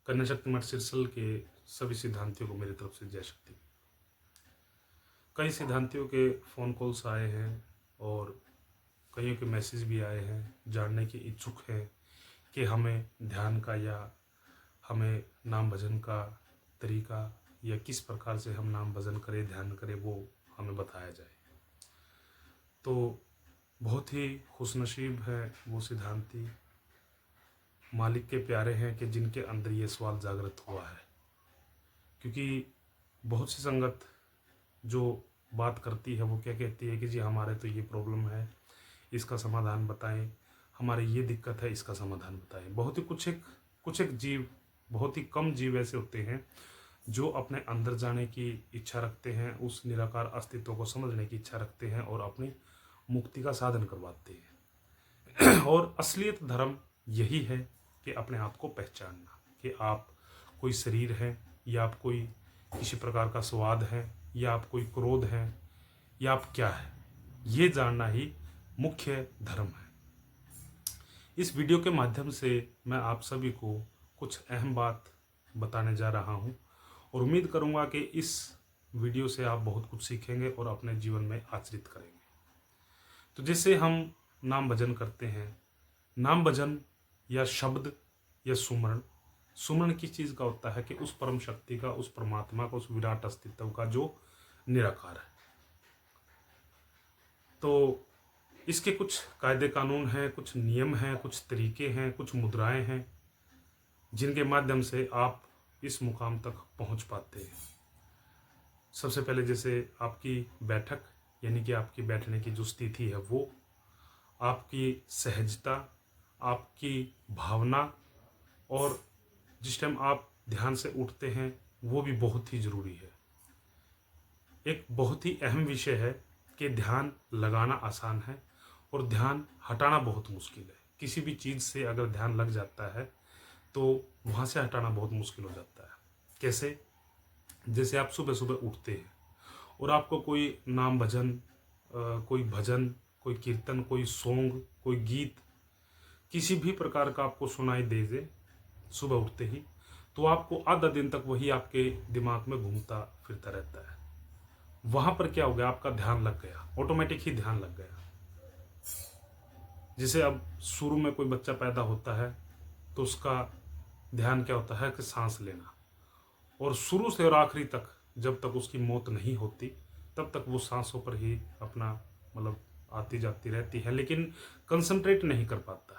कन्या शक्ति मठ सिरसल के सभी सिद्धांतियों को मेरी तरफ से जय शक्ति। कई सिद्धांतियों के फ़ोन कॉल्स आए हैं और कईयों के मैसेज भी आए हैं, जानने के इच्छुक हैं कि हमें ध्यान का या हमें नाम भजन का तरीका या किस प्रकार से हम नाम भजन करें, ध्यान करें, वो हमें बताया जाए। तो बहुत ही खुशनसीब है वो सिद्धांती, मालिक के प्यारे हैं कि जिनके अंदर ये सवाल जागृत हुआ है। क्योंकि बहुत सी संगत जो बात करती है वो क्या कहती है कि जी हमारे तो ये प्रॉब्लम है, इसका समाधान बताएं, हमारे ये दिक्कत है, इसका समाधान बताएं। बहुत ही कुछ एक जीव, बहुत ही कम जीव ऐसे होते हैं जो अपने अंदर जाने की इच्छा रखते हैं, उस निराकार अस्तित्व को समझने की इच्छा रखते हैं और अपनी मुक्ति का साधन करवाते हैं। और असलियत धर्म यही है कि अपने आप को पहचानना कि आप कोई शरीर है या आप कोई किसी प्रकार का स्वाद है या आप कोई क्रोध है या आप क्या है, ये जानना ही मुख्य धर्म है। इस वीडियो के माध्यम से मैं आप सभी को कुछ अहम बात बताने जा रहा हूं और उम्मीद करूंगा कि इस वीडियो से आप बहुत कुछ सीखेंगे और अपने जीवन में आचरित करेंगे। तो जैसे हम नाम भजन करते हैं, नाम भजन या शब्द या सुमरण किस चीज़ का होता है कि उस परम शक्ति का, उस परमात्मा का, उस विराट अस्तित्व का जो निराकार है। तो इसके कुछ कायदे कानून हैं, कुछ नियम हैं, कुछ तरीके हैं, कुछ मुद्राएं हैं जिनके माध्यम से आप इस मुकाम तक पहुंच पाते हैं। सबसे पहले जैसे आपकी बैठक, यानी कि आपकी बैठने की जो स्थिति है वो, आपकी सहजता, आपकी भावना, और जिस टाइम आप ध्यान से उठते हैं वो भी बहुत ही ज़रूरी है। एक बहुत ही अहम विषय है कि ध्यान लगाना आसान है और ध्यान हटाना बहुत मुश्किल है। किसी भी चीज़ से अगर ध्यान लग जाता है तो वहाँ से हटाना बहुत मुश्किल हो जाता है। कैसे? जैसे आप सुबह सुबह उठते हैं और आपको कोई नाम भजन, कोई भजन, कोई कीर्तन, कोई सॉन्ग, कोई गीत, किसी भी प्रकार का आपको सुनाई दे दे सुबह उठते ही, तो आपको आधा दिन तक वही आपके दिमाग में घूमता फिरता रहता है। वहां पर क्या हो गया? आपका ध्यान लग गया, ऑटोमेटिक ही ध्यान लग गया। जैसे अब शुरू में कोई बच्चा पैदा होता है तो उसका ध्यान क्या होता है कि सांस लेना, और शुरू से और आखिरी तक जब तक उसकी मौत नहीं होती तब तक वो सांसों पर ही अपना मतलब आती जाती रहती है, लेकिन कंसंट्रेट नहीं कर पाता।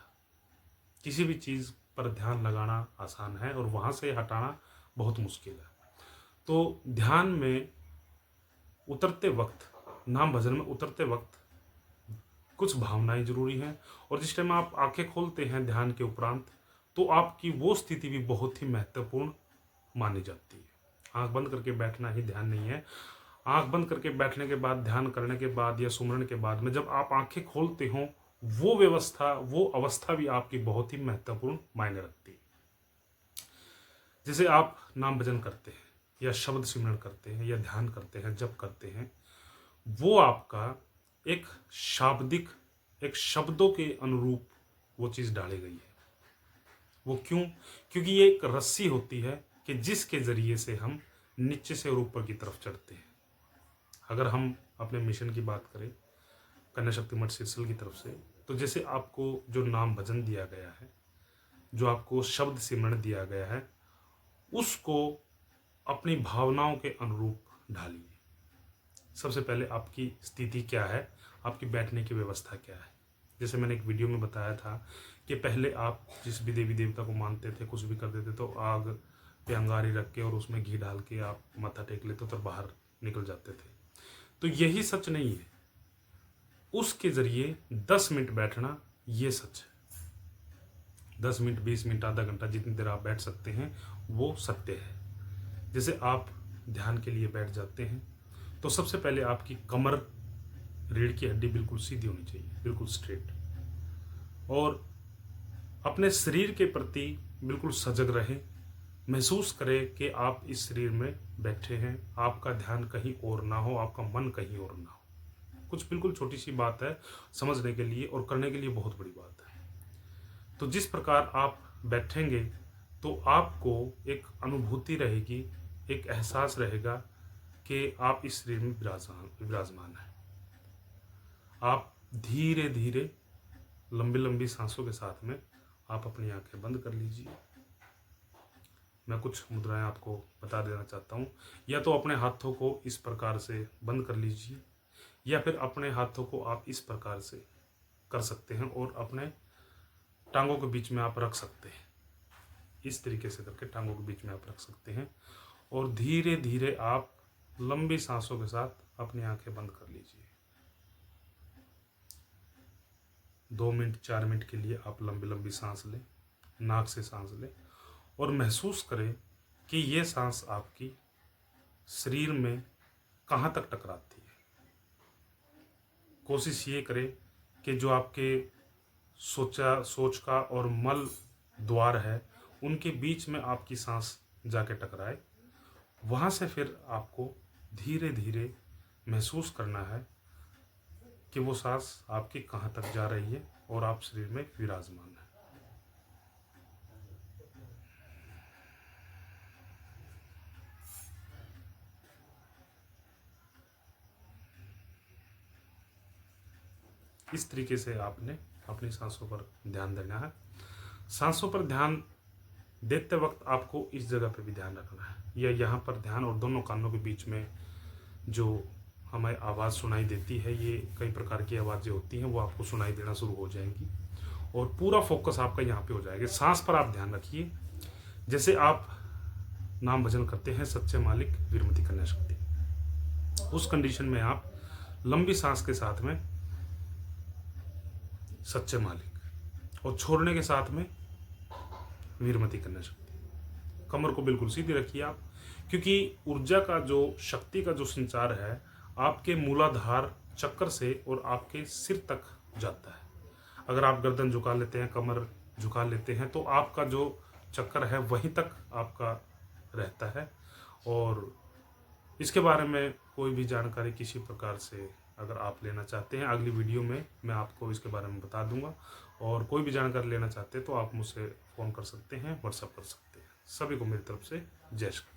किसी भी चीज़ पर ध्यान लगाना आसान है और वहाँ से हटाना बहुत मुश्किल है। तो ध्यान में उतरते वक्त, नाम भजन में उतरते वक्त कुछ भावनाएं जरूरी हैं, और जिस टाइम आप आंखें खोलते हैं ध्यान के उपरांत तो आपकी वो स्थिति भी बहुत ही महत्वपूर्ण मानी जाती है। आंख बंद करके बैठना ही ध्यान नहीं है। आंख बंद करके बैठने के बाद, ध्यान करने के बाद या सुमरण के बाद में जब आप आंखें खोलते हो, वो व्यवस्था, वो अवस्था भी आपकी बहुत ही महत्वपूर्ण मायने रखती है। जैसे आप नाम भजन करते हैं या शब्द सिमरण करते हैं या ध्यान करते हैं, जप करते हैं, वो आपका एक शाब्दिक, एक शब्दों के अनुरूप वो चीज़ डाली गई है। वो क्यों? क्योंकि ये एक रस्सी होती है कि जिसके ज़रिए से हम नीचे से और ऊपर की तरफ चढ़ते हैं। अगर हम अपने मिशन की बात करें कन्या शक्ति मठ सिरसल की तरफ से, तो जैसे आपको जो नाम भजन दिया गया है, जो आपको शब्द सिमरण दिया गया है, उसको अपनी भावनाओं के अनुरूप ढालिए। सबसे पहले आपकी स्थिति क्या है, आपकी बैठने की व्यवस्था क्या है। जैसे मैंने एक वीडियो में बताया था कि पहले आप जिस भी देवी देवता को मानते थे, कुछ भी करते थे, तो आग पे अंगारी रख के और उसमें घी डाल के आप माथा टेक लेते तो बाहर निकल जाते थे। तो यही सच नहीं है। उसके जरिए 10 मिनट बैठना ये सच है। 10 मिनट, 20 मिनट, आधा घंटा, जितनी देर आप बैठ सकते हैं वो सत्य है। जैसे आप ध्यान के लिए बैठ जाते हैं तो सबसे पहले आपकी कमर, रीढ़ की हड्डी बिल्कुल सीधी होनी चाहिए, बिल्कुल स्ट्रेट, और अपने शरीर के प्रति बिल्कुल सजग रहें। महसूस करें कि आप इस शरीर में बैठे हैं, आपका ध्यान कहीं और ना हो, आपका मन कहीं और ना हो। कुछ बिल्कुल छोटी सी बात है, समझने के लिए और करने के लिए बहुत बड़ी बात है। तो जिस प्रकार आप बैठेंगे तो आपको एक अनुभूति रहेगी, एक एहसास रहेगा कि आप इस शरीर में विराजमान हैं। आप धीरे धीरे लंबी लंबी सांसों के साथ में आप अपनी आंखें बंद कर लीजिए। मैं कुछ मुद्राएं आपको बता देना चाहता हूँ। या तो अपने हाथों को इस प्रकार से बंद कर लीजिए, या फिर अपने हाथों को आप इस प्रकार से कर सकते हैं और अपने टांगों के बीच में आप रख सकते हैं। इस तरीके से करके टांगों के बीच में आप रख सकते हैं और धीरे धीरे आप लंबी सांसों के साथ अपनी आंखें बंद कर लीजिए। 2 मिनट 4 मिनट के लिए आप लंबी लंबी सांस लें, नाक से सांस लें और महसूस करें कि ये सांस आपकी शरीर में कहाँ तक टकराती है। कोशिश ये करें कि जो आपके सोच का और मल द्वार है उनके बीच में आपकी सांस जाके टकराए। वहाँ से फिर आपको धीरे धीरे महसूस करना है कि वो सांस आपकी कहाँ तक जा रही है और आप शरीर में विराजमान है। इस तरीके से आपने अपनी सांसों पर ध्यान देना है। सांसों पर ध्यान देते वक्त आपको इस जगह पे भी ध्यान रखना है, या यहाँ पर ध्यान, और दोनों कानों के बीच में जो हमें आवाज़ सुनाई देती है, ये कई प्रकार की आवाज़ें होती हैं, वो आपको सुनाई देना शुरू हो जाएंगी और पूरा फोकस आपका यहाँ पे हो जाएगा। सांस पर आप ध्यान रखिए। जैसे आप नाम भजन करते हैं सच्चे मालिक वीरमती कन्या शक्ति, उस कंडीशन में आप लंबी सांस के साथ में सच्चे मालिक और छोड़ने के साथ में वीरमती कन्या शक्ति। कमर को बिल्कुल सीधी रखिए आप, क्योंकि ऊर्जा का जो, शक्ति का जो संचार है आपके मूलाधार चक्र से और आपके सिर तक जाता है। अगर आप गर्दन झुका लेते हैं, कमर झुका लेते हैं, तो आपका जो चक्र है वहीं तक आपका रहता है। और इसके बारे में कोई भी जानकारी किसी प्रकार से अगर आप लेना चाहते हैं, अगली वीडियो में मैं आपको इसके बारे में बता दूंगा। और कोई भी जानकारी लेना चाहते हैं तो आप मुझसे फ़ोन कर सकते हैं, व्हाट्सएप कर सकते हैं। सभी को मेरी तरफ से जय श्री कृष्ण।